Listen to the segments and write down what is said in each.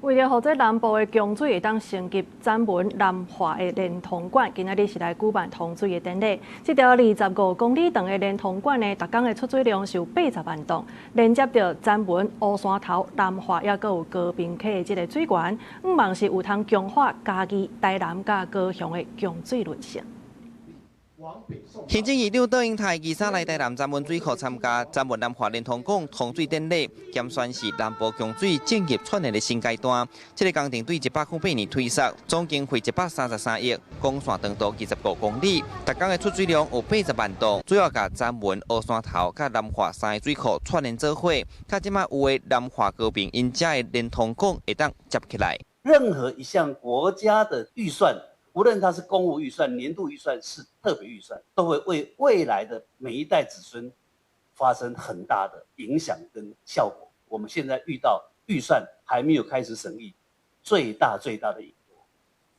为了让这南部的供水会当升级展文南化的连通管，今仔日是来举办通水的典礼。这条25公里长的连通管呢，逐天的出水量是有80万吨，连接着展文、乌山头、南化，也阁有高屏溪的这个水源，希望是有通强化嘉义、台南甲高雄的供水路线。 行政院长杜英泰二三来台南展文水库参加展文南华连通港通水典礼，兼宣示南部供水进入串联的新阶段。这个工程对108年推设，总经费133亿，公线长度25公里，逐天的出水量有80万吨，主要甲展文、乌山头、甲南华三个水库串联做伙，甲即卖有的南华高屏因遮的连通港会当接起来。任何一项国家的预算。 无论它是公务预算、年度预算是特别预算，都会为未来的每一代子孙发生很大的影响跟效果。我们现在遇到预算还没有开始审议，最大的隐忧，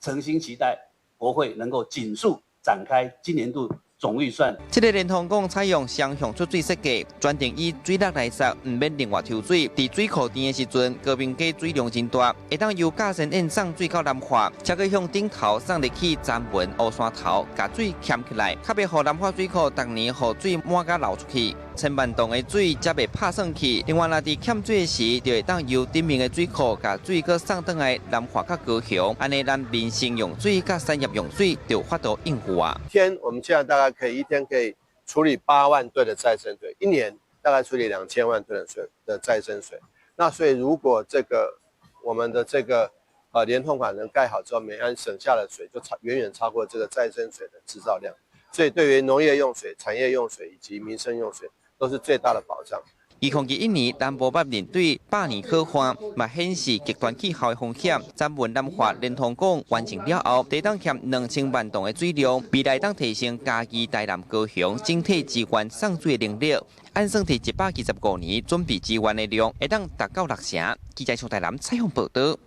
诚心期待国会能够紧速展开今年度总预算。这个连通港采用双向出水设计，专程以水力来塞，唔免另外抽水。伫水库甜的时阵，高屏溪水量真大，会当由嘉山堰送水到南化，才可以向顶头送入去展文、乌山头，把水牵起来，较袂互南化水库逐年雨水满甲流出去。 千万吨的水才袂拍算去。另外，若伫欠水时，就会当由顶面的水库甲水搁送转来南化甲高雄，安尼咱民生用水甲产业用水就发度应付啊。我们现在大概一天可以处理8万吨的再生水，一年大概处理2000万吨的水的再生水。那所以如果我们的连通管能盖好之后，每安省下的水就远远超过这个再生水的制造量。所以对于农业用水、产业用水以及民生用水。 都是最大的保障。2021年南部捌面对百年可旱，嘛显示极端气候的风险。展文南化连通港完成了后，地当欠2000万吨的水量，未来当提升嘉义、台南、高雄整体支援送水的能力。按算提125年准备支援的量，会当达到6成。记者从台南采访报道。